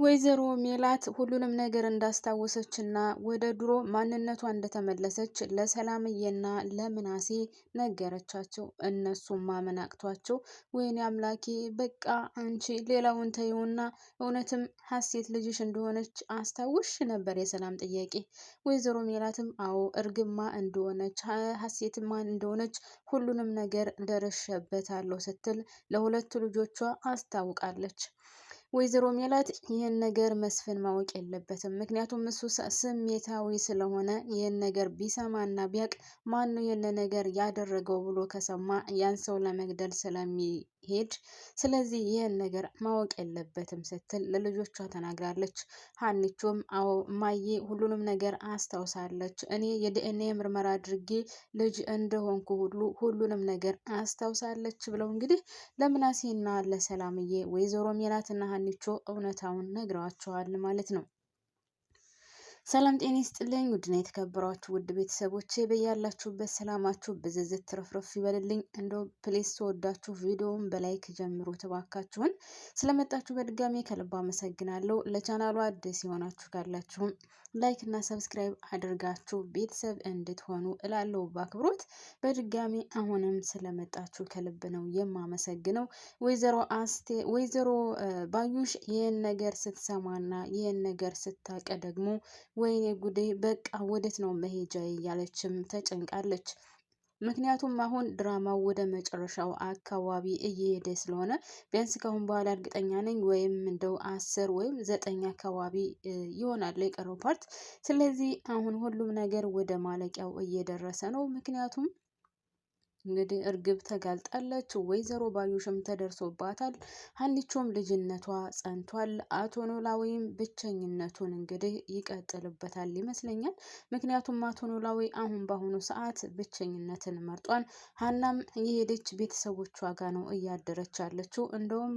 ወይዘሮ ሜላት ሁሉንም ነገር እንዳስታወሰችና ወደ ድሮ ማንነቷ እንደተመለሰች ለሰላምዬና ለምናሴ ነገረቻቸው። እነሱም ማመን አቅቷቸው ወይኔ አምላኬ በቃ አንቺ ሌላውን ተይውና እውነትም ሀሴት ልጅሽ እንደሆነች አስታውሽ ነበር የሰላም ጥያቄ። ወይዘሮ ሜላትም አዎ እርግማ እንደሆነች ሀሴትማ እንደሆነች ሁሉንም ነገር ደርሼበታለሁ ስትል ለሁለቱ ልጆቿ አስታውቃለች። ወይዘሮ ሜላት ይህን ነገር መስፍን ማወቅ የለበትም። ምክንያቱም እሱ ስሜታዊ ስለሆነ ይህን ነገር ቢሰማና ቢያቅ ማን ነው ይህን ነገር ያደረገው ብሎ ከሰማ ያን ሰው ለመግደል ስለሚሄድ ስለዚህ ይህን ነገር ማወቅ የለበትም ስትል ለልጆቿ ተናግራለች። ሀኒቾም አዎ እማዬ ሁሉንም ነገር አስታውሳለች። እኔ የዲኤንኤ ምርመራ አድርጌ ልጅ እንደሆንኩ ሁሉንም ነገር አስታውሳለች ብለው እንግዲህ ለምናሴና ለሰላምዬ ወይዘሮ ሜላትና ሀኒቾ እውነታውን ነግረዋቸዋል ማለት ነው። ሰላም ጤና ይስጥልኝ ውድና የተከበራችሁ ውድ ቤተሰቦቼ በያላችሁበት ሰላማችሁ ብዝዝት ትረፍረፍ ይበልልኝ። እንደው ፕሌስ ተወዳችሁ ቪዲዮውን በላይክ ጀምሩ ተባካችሁን። ስለመጣችሁ በድጋሚ ከልብ አመሰግናለሁ። ለቻናሉ አዲስ የሆናችሁ ካላችሁም ላይክ እና ሰብስክራይብ አድርጋችሁ ቤተሰብ እንድትሆኑ እላለሁ በአክብሮት። በድጋሚ አሁንም ስለመጣችሁ ከልብ ነው የማመሰግነው። ወይዘሮ ባዩሽ ይህን ነገር ስትሰማና ይህን ነገር ስታቀ ደግሞ ወይኔ ጉዴ በቃ ወዴት ነው መሄጃ እያለችም ተጨንቃለች። ምክንያቱም አሁን ድራማው ወደ መጨረሻው አካባቢ እየሄደ ስለሆነ ቢያንስ ካሁን በኋላ እርግጠኛ ነኝ ወይም እንደው 10 ወይም 9 አካባቢ ይሆናል የቀረው ፓርት። ስለዚህ አሁን ሁሉም ነገር ወደ ማለቂያው እየደረሰ ነው። ምክንያቱም እንግዲህ እርግብ ተጋልጣለች። ወይዘሮ ባዩሽም ተደርሶባታል። ሀኒቾም ልጅነቷ ጸንቷል። አቶ ኖላዊም ብቸኝነቱን እንግዲህ ይቀጥልበታል ይመስለኛል። ምክንያቱም አቶ ኖላዊ አሁን በአሁኑ ሰዓት ብቸኝነትን መርጧል። ሀናም የሄደች ቤተሰቦቿ ጋር ነው እያደረች ያለችው። እንደውም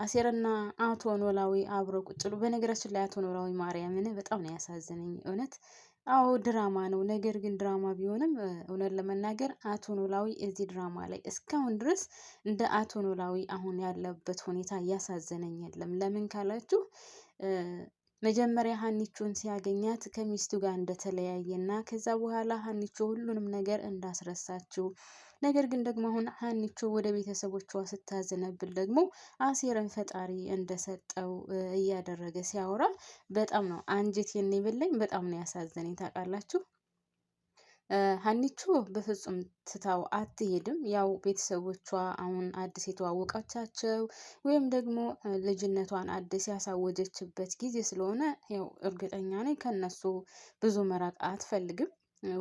አሴርና አቶ ኖላዊ አብረው ቁጭ ብሎ በነገራችን ላይ አቶ ኖላዊ ማርያምን በጣም ነው ያሳዝነኝ እውነት። አዎ ድራማ ነው። ነገር ግን ድራማ ቢሆንም እውነት ለመናገር አቶ ኖላዊ እዚህ ድራማ ላይ እስካሁን ድረስ እንደ አቶ ኖላዊ አሁን ያለበት ሁኔታ እያሳዘነኝ የለም። ለምን ካላችሁ መጀመሪያ ሀኒቾን ሲያገኛት ከሚስቱ ጋር እንደተለያየና ከዛ በኋላ ሀኒቾ ሁሉንም ነገር እንዳስረሳችው ነገር ግን ደግሞ አሁን ሀኒቾ ወደ ቤተሰቦቿ ስታዘነብል ደግሞ አሴርን ፈጣሪ እንደሰጠው እያደረገ ሲያወራ በጣም ነው አንጀት የሚበላኝ። በጣም ነው ያሳዘነኝ ታውቃላችሁ። ሀኒቾ በፍጹም ትታው አትሄድም። ያው ቤተሰቦቿ አሁን አዲስ የተዋወቃቻቸው ወይም ደግሞ ልጅነቷን አዲስ ያሳወጀችበት ጊዜ ስለሆነ ያው እርግጠኛ ነኝ ከነሱ ብዙ መራቅ አትፈልግም።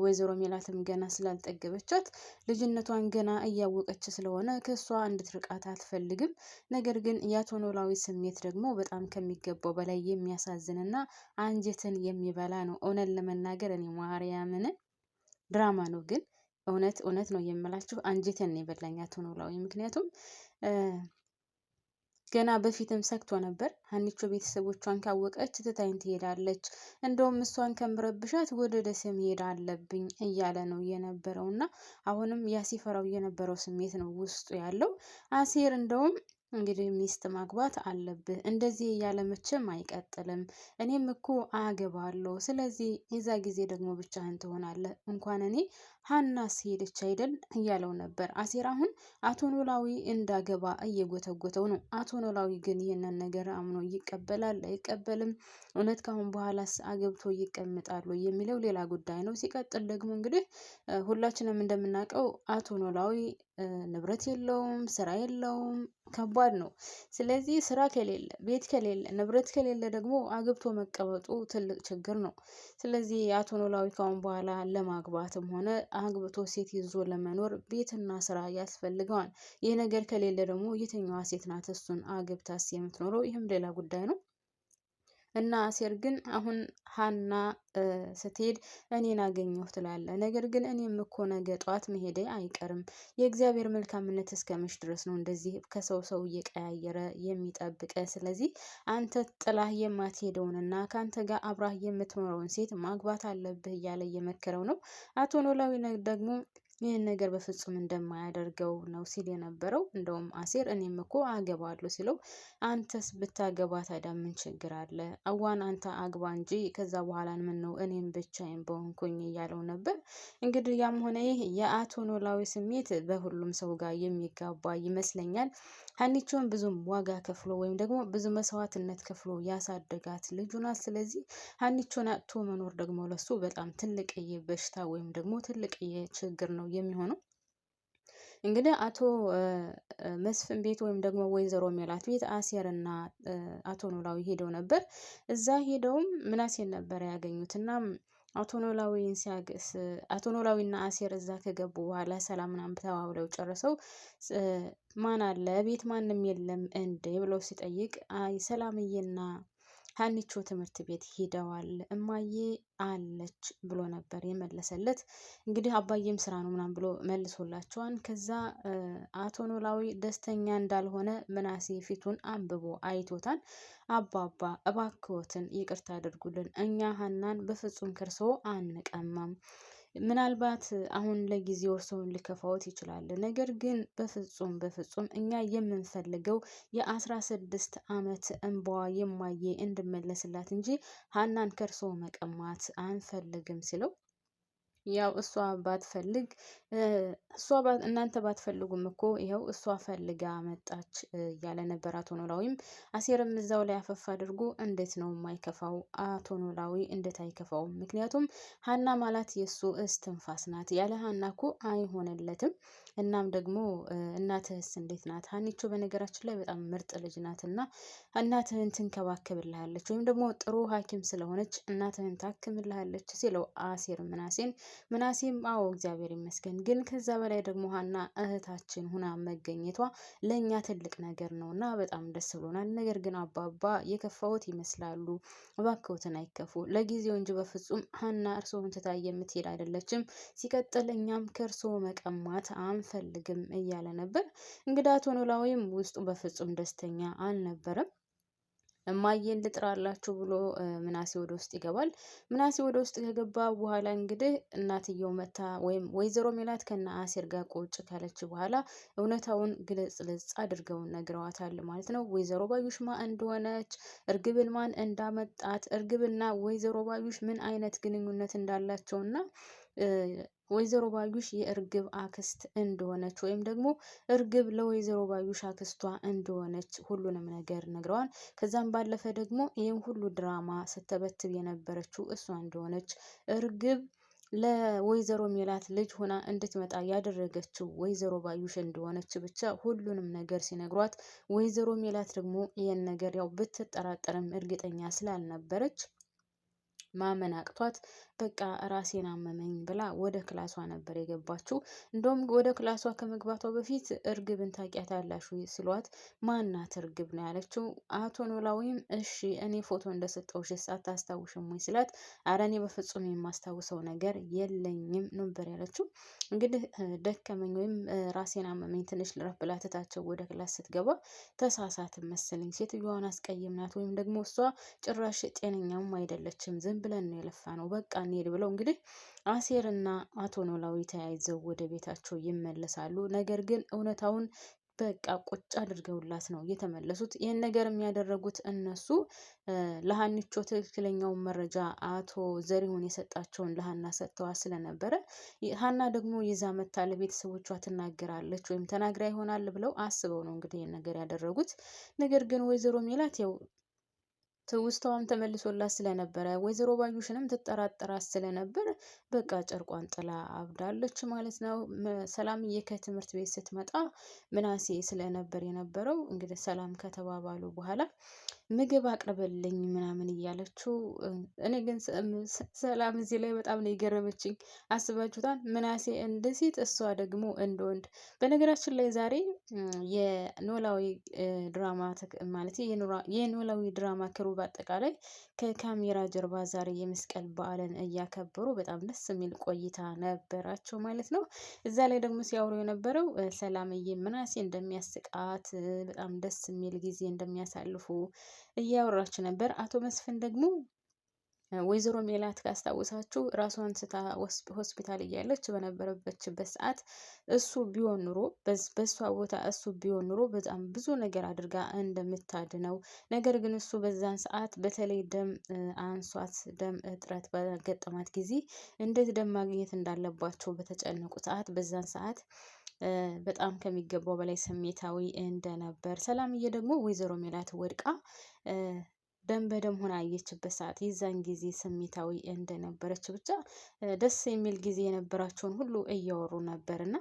ወይዘሮ ሜላትም ገና ስላልጠገበቻት ልጅነቷን ገና እያወቀች ስለሆነ ከሷ እንድትርቃት አትፈልግም። ነገር ግን የአቶ ኖላዊ ስሜት ደግሞ በጣም ከሚገባው በላይ የሚያሳዝንና አንጀትን የሚበላ ነው። እውነት ለመናገር እኔ ማርያምን ድራማ ነው ግን እውነት ነው የምላችሁ አንጀትን የበላኝ አቶ ኖላዊ። ምክንያቱም ገና በፊትም ሰግቶ ነበር ሀኒቾ ቤተሰቦቿን ካወቀች ትታኝ ትሄዳለች፣ እንደውም እሷን ከምረብሻት ወደ ደሴ መሄድ አለብኝ እያለ ነው የነበረው እና አሁንም ያሲፈራው የነበረው ስሜት ነው ውስጡ ያለው። አሴር እንደውም እንግዲህ ሚስት ማግባት አለብህ እንደዚህ እያለ መቼም አይቀጥልም፣ እኔም እኮ አገባለሁ፣ ስለዚህ የዛ ጊዜ ደግሞ ብቻህን ትሆናለህ፣ እንኳን እኔ ሀናስ ሄደች አይደል እያለው ነበር። አሴር አሁን አቶ ኖላዊ እንዳገባ እየጎተጎተው ነው። አቶ ኖላዊ ግን ይህንን ነገር አምኖ ይቀበላል አይቀበልም፣ እውነት ካሁን በኋላስ አገብቶ ይቀመጣሉ የሚለው ሌላ ጉዳይ ነው። ሲቀጥል ደግሞ እንግዲህ ሁላችንም እንደምናውቀው አቶ ኖላዊ ንብረት የለውም፣ ስራ የለውም፣ ከባድ ነው። ስለዚህ ስራ ከሌለ፣ ቤት ከሌለ፣ ንብረት ከሌለ ደግሞ አግብቶ መቀመጡ ትልቅ ችግር ነው። ስለዚህ አቶ ኖላዊ ካሁን በኋላ ለማግባትም ሆነ አግብቶ ሴት ይዞ ለመኖር ቤትና ስራ ያስፈልገዋል። ይህ ነገር ከሌለ ደግሞ የትኛዋ ሴት ናት እሱን አግብታስ የምትኖረው? ይህም ሌላ ጉዳይ ነው። እና አሴር ግን አሁን ሀና ስትሄድ እኔን አገኘሁ ትላለ። ነገር ግን እኔም እኮ ነገ ጧት መሄዴ አይቀርም። የእግዚአብሔር መልካምነት እስከመች ድረስ ነው እንደዚህ ከሰው እየቀያየረ የሚጠብቀ? ስለዚህ አንተ ጥላህ የማትሄደውንና ከአንተ ጋር አብራህ የምትኖረውን ሴት ማግባት አለብህ እያለ እየመከረው ነው። አቶ ኖላዊ ደግሞ ይህን ነገር በፍጹም እንደማያደርገው ነው ሲል የነበረው። እንደውም አሴር እኔም እኮ አገባለሁ ሲለው አንተስ ብታገባ ታዲያ ምን ችግር አለ? አዋን አንተ አግባ እንጂ ከዛ በኋላ ምን ነው እኔም ብቻዬን በሆንኩኝ እያለው ነበር። እንግዲህ ያም ሆነ ይህ የአቶ ኖላዊ ስሜት በሁሉም ሰው ጋር የሚጋባ ይመስለኛል። ሀኒቾን ብዙም ዋጋ ከፍሎ ወይም ደግሞ ብዙ መስዋዕትነት ከፍሎ ያሳደጋት ልጁ ናት። ስለዚህ ሀኒቾን አጥቶ መኖር ደግሞ ለሱ በጣም ትልቅዬ በሽታ ወይም ደግሞ ትልቅዬ ችግር ነው የሚሆነው። እንግዲህ አቶ መስፍን ቤት ወይም ደግሞ ወይዘሮ ሜላት ቤት አሴርና አቶ ኖላዊ ሄደው ነበር። እዛ ሄደውም ምናሴን ነበር ያገኙትና አቶ ኖላዊን ሲያገስ አቶ ኖላዊና አሴር እዛ ከገቡ በኋላ ሰላም ምናምን ተባብለው ጨርሰው ማን አለ ቤት ማንም የለም እንዴ ብለው ሲጠይቅ አይ ሰላምዬና ሀኒቾ ትምህርት ቤት ሄደዋል እማዬ አለች ብሎ ነበር የመለሰለት። እንግዲህ አባዬም ስራ ነው ምናምን ብሎ መልሶላቸዋል። ከዛ አቶ ኖላዊ ደስተኛ እንዳልሆነ ምናሴ ፊቱን አንብቦ አይቶታል። አባባ እባክዎትን ይቅርታ አድርጉልን፣ እኛ ሀናን በፍጹም ከርሰው አንቀማም። ምናልባት አሁን ለጊዜው እርስዎን ሊከፋዎት ይችላል። ነገር ግን በፍጹም በፍጹም እኛ የምንፈልገው የ16 ዓመት እንባዋ የማየ እንድመለስላት እንጂ ሀናን ከርሶ መቀማት አንፈልግም ሲለው ያው እሷ ባትፈልግ እናንተ ባትፈልጉም እኮ ይኸው እሷ ፈልጋ መጣች እያለ ነበር አቶ ኖላዊም። አሴርም እዛው ላይ አፈፍ አድርጎ እንዴት ነው የማይከፋው አቶ ኖላዊ እንዴት አይከፋውም? ምክንያቱም ሀና ማለት የእሱ እስትንፋስ ናት። ያለ ሀና እኮ አይሆንለትም። እናም ደግሞ እናትህስ እንዴት ናት? ሀኒቾ በነገራችን ላይ በጣም ምርጥ ልጅ ናት እና እናትህን ትንከባከብልሃለች ወይም ደግሞ ጥሩ ሐኪም ስለሆነች እናትህን ታክምልሃለች ሲለው አሴር ምናሴም አዎ እግዚአብሔር ይመስገን፣ ግን ከዛ በላይ ደግሞ ሀና እህታችን ሁና መገኘቷ ለእኛ ትልቅ ነገር ነው እና በጣም ደስ ብሎናል። ነገር ግን አባባ የከፋዎት ይመስላሉ፣ እባክዎትን አይከፉ፣ ለጊዜው እንጂ በፍጹም ሀና እርስዎን ትታ የምትሄድ አይደለችም። ሲቀጥል እኛም ከእርስዎ መቀማት አንፈልግም እያለ ነበር። እንግዲህ አቶ ኖላዊም ውስጡ በፍጹም ደስተኛ አልነበረም። እማዬን ልጥራላችሁ ብሎ ምናሴ ወደ ውስጥ ይገባል። ምናሴ ወደ ውስጥ ከገባ በኋላ እንግዲህ እናትየው መታ ወይም ወይዘሮ ሜላት ከነ አሴር ጋር ቁጭ ካለች በኋላ እውነታውን ግልጽ አድርገው ነግረዋታል ማለት ነው። ወይዘሮ ባዩሽ ማን እንደሆነች፣ እርግብን ማን እንዳመጣት፣ እርግብና ወይዘሮ ባዩሽ ምን አይነት ግንኙነት እንዳላቸውና ወይዘሮ ባዩሽ የእርግብ አክስት እንደሆነች ወይም ደግሞ እርግብ ለወይዘሮ ባዩሽ አክስቷ እንደሆነች ሁሉንም ነገር ነግረዋል። ከዛም ባለፈ ደግሞ ይህን ሁሉ ድራማ ስተበትብ የነበረችው እሷ እንደሆነች፣ እርግብ ለወይዘሮ ሜላት ልጅ ሆና እንድትመጣ ያደረገችው ወይዘሮ ባዩሽ እንደሆነች ብቻ ሁሉንም ነገር ሲነግሯት፣ ወይዘሮ ሜላት ደግሞ ይህን ነገር ያው ብትጠራጠርም እርግጠኛ ስላልነበረች ማመን አቅቷት በቃ ራሴን አመመኝ ብላ ወደ ክላሷ ነበር የገባችው። እንደውም ወደ ክላሷ ከመግባቷ በፊት እርግብን ታውቂያታለሽ ሲሏት ማናት እርግብ ነው ያለችው። አቶ ኖላዊም እሺ እኔ ፎቶ እንደሰጠውሽ አታስታውሽም ወይ ስላት አረ እኔ በፍጹም የማስታውሰው ነገር የለኝም ነበር ያለችው። እንግዲህ ደከመኝ ወይም ራሴን አመመኝ ትንሽ ልረፍ ብላ ትታቸው ወደ ክላስ ስትገባ ተሳሳትን መሰለኝ፣ ሴትዮዋን አስቀይምናት ወይም ደግሞ እሷ ጭራሽ ጤነኛውም አይደለችም፣ ዝም ብለን ነው የለፋ ነው በቃ እንሄድ ብለው እንግዲህ አሴርና አቶ ኖላዊ ተያይዘው ወደ ቤታቸው ይመለሳሉ። ነገር ግን እውነታውን በቃ ቁጭ አድርገውላት ነው የተመለሱት። ይህን ነገር የሚያደረጉት እነሱ ለሀኒቾ ትክክለኛውን መረጃ አቶ ዘሪሁን የሰጣቸውን ለሀና ሰጥተዋ ስለነበረ ሀና ደግሞ ይዛ መታ ለቤተሰቦቿ ትናገራለች ወይም ተናግራ ይሆናል ብለው አስበው ነው እንግዲህ ይህን ነገር ያደረጉት። ነገር ግን ወይዘሮ ሜላት ያው ትውስታዋም ተመልሶላት ስለነበረ ወይዘሮ ባዩሽንም ትጠራጠራት ስለነበር በቃ ጨርቋን ጥላ አብዳለች ማለት ነው። ሰላምዬ ከትምህርት ቤት ስትመጣ ምናሴ ስለነበር የነበረው እንግዲህ ሰላም ከተባባሉ በኋላ ምግብ አቅርበልኝ ምናምን እያለችው፣ እኔ ግን ሰላም እዚህ ላይ በጣም ነው የገረመችኝ። አስባችሁታል? ምናሴ እንደ ሴት እሷ ደግሞ እንደ ወንድ። በነገራችን ላይ ዛሬ የኖላዊ ድራማ ማለት የኖላዊ ድራማ ክሩ በአጠቃላይ ከካሜራ ጀርባ ዛሬ የመስቀል በዓልን እያከበሩ በጣም ደስ የሚል ቆይታ ነበራቸው ማለት ነው። እዛ ላይ ደግሞ ሲያወሩ የነበረው ሰላምዬ ምናሴ እንደሚያስቃት በጣም ደስ የሚል ጊዜ እንደሚያሳልፉ እያወራች ነበር። አቶ መስፍን ደግሞ ወይዘሮ ሜላት ካስታወሳችሁ ራሷን ስታ ሆስፒታል እያለች በነበረበችበት ሰዓት እሱ ቢሆን ኑሮ በእሷ ቦታ እሱ ቢሆን ኑሮ በጣም ብዙ ነገር አድርጋ እንደምታድነው፣ ነገር ግን እሱ በዛን ሰዓት በተለይ ደም አንሷት ደም እጥረት በገጠማት ጊዜ እንዴት ደም ማግኘት እንዳለባቸው በተጨነቁ ሰዓት በዛን ሰዓት በጣም ከሚገባው በላይ ስሜታዊ እንደነበር፣ ሰላምዬ ደግሞ ወይዘሮ ሜላት ወድቃ ደም በደም ሆና አየችበት ሰዓት የዛን ጊዜ ስሜታዊ እንደነበረች ብቻ ደስ የሚል ጊዜ የነበራቸውን ሁሉ እያወሩ ነበርና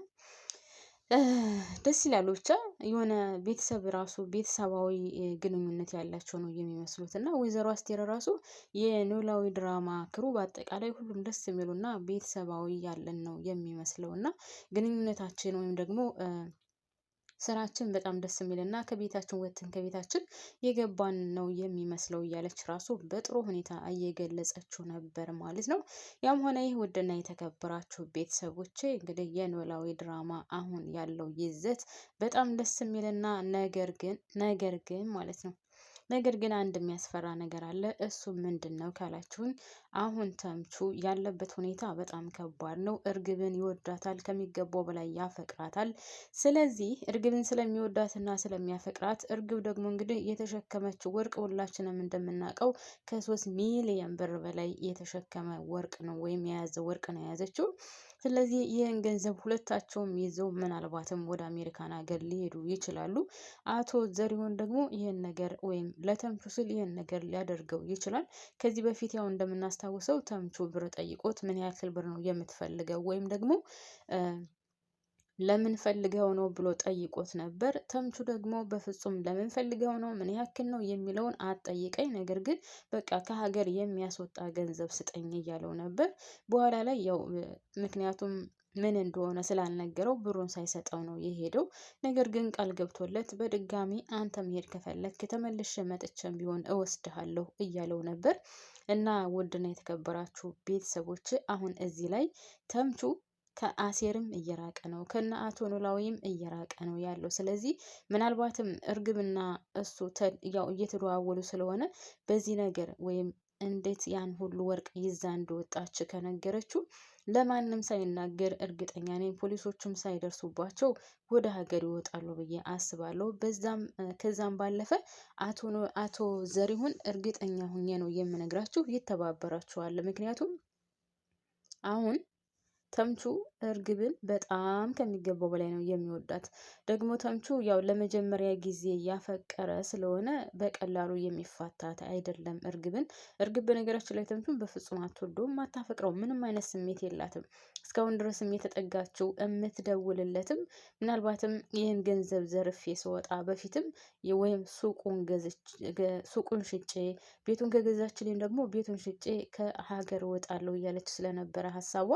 ደስ ይላሉ። ብቻ የሆነ ቤተሰብ ራሱ ቤተሰባዊ ግንኙነት ያላቸው ነው የሚመስሉት እና ወይዘሮ አስቴር ራሱ የኖላዊ ድራማ ክሩ በአጠቃላይ ሁሉም ደስ የሚሉና ቤተሰባዊ ያለን ነው የሚመስለው እና ግንኙነታችን ወይም ደግሞ ስራችን በጣም ደስ የሚልና ከቤታችን ወጥተን ከቤታችን የገባን ነው የሚመስለው እያለች ራሱ በጥሩ ሁኔታ እየገለጸችው ነበር ማለት ነው። ያም ሆነ ይህ ውድና የተከበራችሁ ቤተሰቦቼ እንግዲህ የኖላዊ ድራማ አሁን ያለው ይዘት በጣም ደስ የሚልና ነገር ግን ማለት ነው ነገር ግን አንድ የሚያስፈራ ነገር አለ። እሱ ምንድን ነው ካላችሁን፣ አሁን ተምቹ ያለበት ሁኔታ በጣም ከባድ ነው። እርግብን ይወዳታል፣ ከሚገባው በላይ ያፈቅራታል። ስለዚህ እርግብን ስለሚወዳትና ስለሚያፈቅራት እርግብ ደግሞ እንግዲህ የተሸከመችው ወርቅ ሁላችንም እንደምናውቀው ከ3 ሚሊዮን ብር በላይ የተሸከመ ወርቅ ነው ወይም የያዘ ወርቅ ነው የያዘችው። ስለዚህ ይህን ገንዘብ ሁለታቸውም ይዘው ምናልባትም ወደ አሜሪካን ሀገር ሊሄዱ ይችላሉ። አቶ ዘሪሁን ደግሞ ይህን ነገር ወይም ለተምቹ ስል ይህን ነገር ሊያደርገው ይችላል። ከዚህ በፊት ያው እንደምናስታውሰው ተምቹ ብር ጠይቆት ምን ያክል ብር ነው የምትፈልገው ወይም ደግሞ ለምን ፈልገው ነው ብሎ ጠይቆት ነበር። ተምቹ ደግሞ በፍጹም ለምን ፈልገው ነው ምን ያክል ነው የሚለውን አትጠይቀኝ፣ ነገር ግን በቃ ከሀገር የሚያስወጣ ገንዘብ ስጠኝ እያለው ነበር። በኋላ ላይ ያው ምክንያቱም ምን እንደሆነ ስላልነገረው ብሩን ሳይሰጠው ነው የሄደው። ነገር ግን ቃል ገብቶለት በድጋሚ አንተ መሄድ ከፈለክ ተመልሼ መጥቼም ቢሆን እወስድሃለሁ እያለው ነበር። እና ውድና የተከበራችሁ ቤተሰቦች አሁን እዚህ ላይ ተምቹ ከአሴርም እየራቀ ነው፣ ከነ አቶ ኖላዊም እየራቀ ነው ያለው። ስለዚህ ምናልባትም እርግብና እሱ ያው እየተደዋወሉ ስለሆነ በዚህ ነገር ወይም እንዴት ያን ሁሉ ወርቅ ይዛ እንደወጣች ከነገረችው ለማንም ሳይናገር እርግጠኛ ነኝ ፖሊሶቹም ሳይደርሱባቸው ወደ ሀገር ይወጣሉ ብዬ አስባለሁ። ከዛም ባለፈ አቶ ዘሪሁን እርግጠኛ ሁኜ ነው የምነግራችሁ ይተባበራችኋል። ምክንያቱም አሁን ተምቹ እርግብን በጣም ከሚገባው በላይ ነው የሚወዳት። ደግሞ ተምቹ ያው ለመጀመሪያ ጊዜ ያፈቀረ ስለሆነ በቀላሉ የሚፋታት አይደለም እርግብን። እርግብ በነገራችን ላይ ተምቹን በፍጹም አትወደውም፣ አታፈቅረው፣ ምንም አይነት ስሜት የላትም። እስካሁን ድረስም የተጠጋችው የምትደውልለትም ምናልባትም ይህን ገንዘብ ዘርፌ ስወጣ በፊትም ወይም ሱቁን ሽጬ ቤቱን ከገዛችልኝ ደግሞ ቤቱን ሽጬ ከሀገር እወጣለሁ እያለች ስለነበረ ሀሳቧ።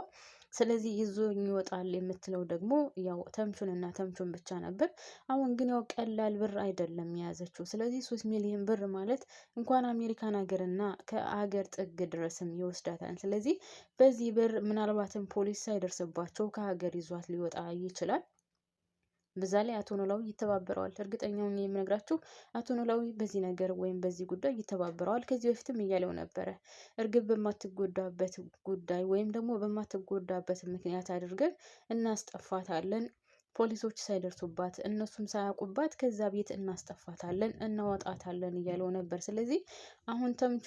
ስለዚህ ይዞኝ ይወጣል የምትለው ደግሞ ያው ተምቹንና ተምቹን ብቻ ነበር። አሁን ግን ያው ቀላል ብር አይደለም የያዘችው። ስለዚህ 3 ሚሊዮን ብር ማለት እንኳን አሜሪካን ሀገርና ከሀገር ጥግ ድረስም ይወስዳታል። ስለዚህ በዚህ ብር ምናልባትም ፖሊስ ሳይደርስባቸው ከሀገር ይዟት ሊወጣ ይችላል። በዛ ላይ አቶ ኖላዊ ይተባበረዋል። እርግጠኛውን የምነግራችሁ አቶ ኖላዊ በዚህ ነገር ወይም በዚህ ጉዳይ ይተባበረዋል። ከዚህ በፊትም እያለው ነበረ እርግብ በማትጎዳበት ጉዳይ ወይም ደግሞ በማትጎዳበት ምክንያት አድርገን እናስጠፋታለን፣ ፖሊሶች ሳይደርሱባት እነሱም ሳያውቁባት ከዛ ቤት እናስጠፋታለን፣ እናወጣታለን እያለው ነበር። ስለዚህ አሁን ተምቹ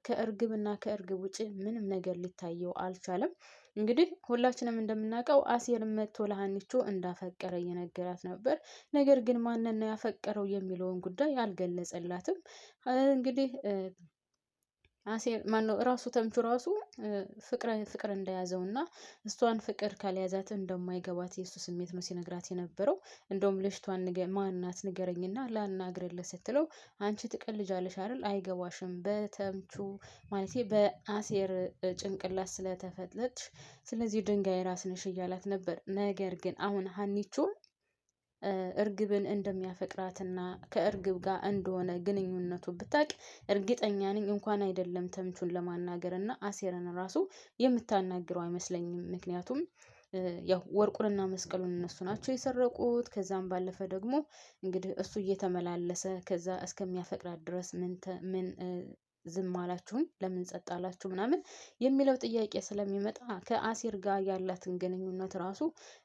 ከእርግብና ከእርግብ ውጭ ምንም ነገር ሊታየው አልቻለም። እንግዲህ ሁላችንም እንደምናውቀው አሴር መጥቶ ለሀኒቾ እንዳፈቀረ እየነገራት ነበር። ነገር ግን ማንን ነው ያፈቀረው የሚለውን ጉዳይ አልገለጸላትም። እንግዲህ አሴር ማነው ራሱ ተምቹ ራሱ ፍቅር እንደያዘው እና እሷን ፍቅር ካልያዛት እንደማይገባት የሱ ስሜት ነው ሲነግራት የነበረው። እንደውም ልጅቷን ማናት ንገረኝና ላናግርልህ ስትለው አንቺ ትቀልጃለሽ አይደል አይገባሽም፣ በተምቹ ማለት በአሴር ጭንቅላት ስለተፈለጥሽ ስለዚህ ድንጋይ ራስ ነሽ እያላት ነበር። ነገር ግን አሁን ሀኒቾ እርግብን እንደሚያፈቅራትና ከእርግብ ጋር እንደሆነ ግንኙነቱ ብታቅ እርግጠኛ ነኝ እንኳን አይደለም ተምቹን ለማናገር እና አሴርን ራሱ የምታናግረው አይመስለኝም። ምክንያቱም ያው ወርቁንና መስቀሉን እነሱ ናቸው የሰረቁት። ከዛም ባለፈ ደግሞ እንግዲህ እሱ እየተመላለሰ ከዛ እስከሚያፈቅራት ድረስ ምን ዝም አላችሁኝ? ለምን ጸጥ አላችሁ? ምናምን የሚለው ጥያቄ ስለሚመጣ ከአሲር ጋር ያላትን ግንኙነት ራሱ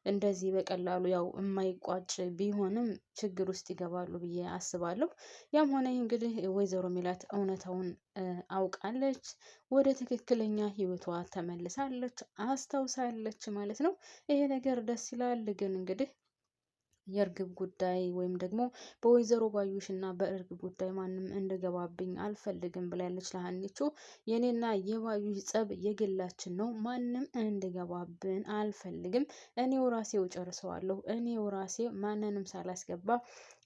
እንደዚህ በቀላሉ ያው የማይቋጭ ቢሆንም ችግር ውስጥ ይገባሉ ብዬ አስባለሁ። ያም ሆነ እንግዲህ ወይዘሮ ሜላት እውነታውን አውቃለች። ወደ ትክክለኛ ህይወቷ ተመልሳለች፣ አስታውሳለች ማለት ነው። ይሄ ነገር ደስ ይላል። ግን እንግዲህ የእርግብ ጉዳይ ወይም ደግሞ በወይዘሮ ባዩሽ እና በእርግብ ጉዳይ ማንም እንድገባብኝ አልፈልግም ብላለች ለሀኒቾ። የኔና የባዩሽ ጸብ የግላችን ነው፣ ማንም እንድገባብን አልፈልግም። እኔው ራሴው ጨርሰዋለሁ። እኔው ራሴ ማንንም ሳላስገባ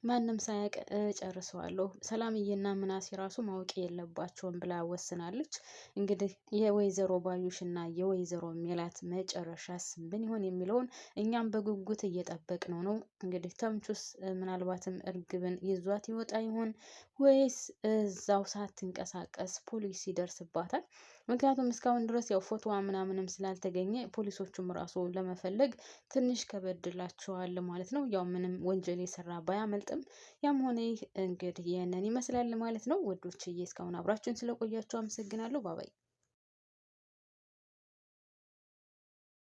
ማንም ሳያውቅ ጨርሰዋለሁ። ሰላምዬና ምናሴ ራሱ ማወቅ የለባቸውም ብላ ወስናለች። እንግዲህ የወይዘሮ ባዩሽ እና የወይዘሮ ሜላት መጨረሻስ ምን ይሆን የሚለውን እኛም በጉጉት እየጠበቅነው ነው። እንግዲህ ተምቹስ ምናልባትም እርግብን ይዟት ይወጣ ይሆን ወይስ እዛው ሳትንቀሳቀስ ፖሊስ ይደርስባታል? ምክንያቱም እስካሁን ድረስ ያው ፎቶዋ ምናምንም ስላልተገኘ ፖሊሶቹም ራሱ ለመፈለግ ትንሽ ከበድላቸዋል ማለት ነው። ያው ምንም ወንጀል የሰራ ባያመልጥም ያም ሆነ ይህ እንግዲህ ይህንን ይመስላል ማለት ነው። ውዶችዬ እስካሁን አብራችሁን ስለቆያችሁ አመሰግናለሁ። ባባይ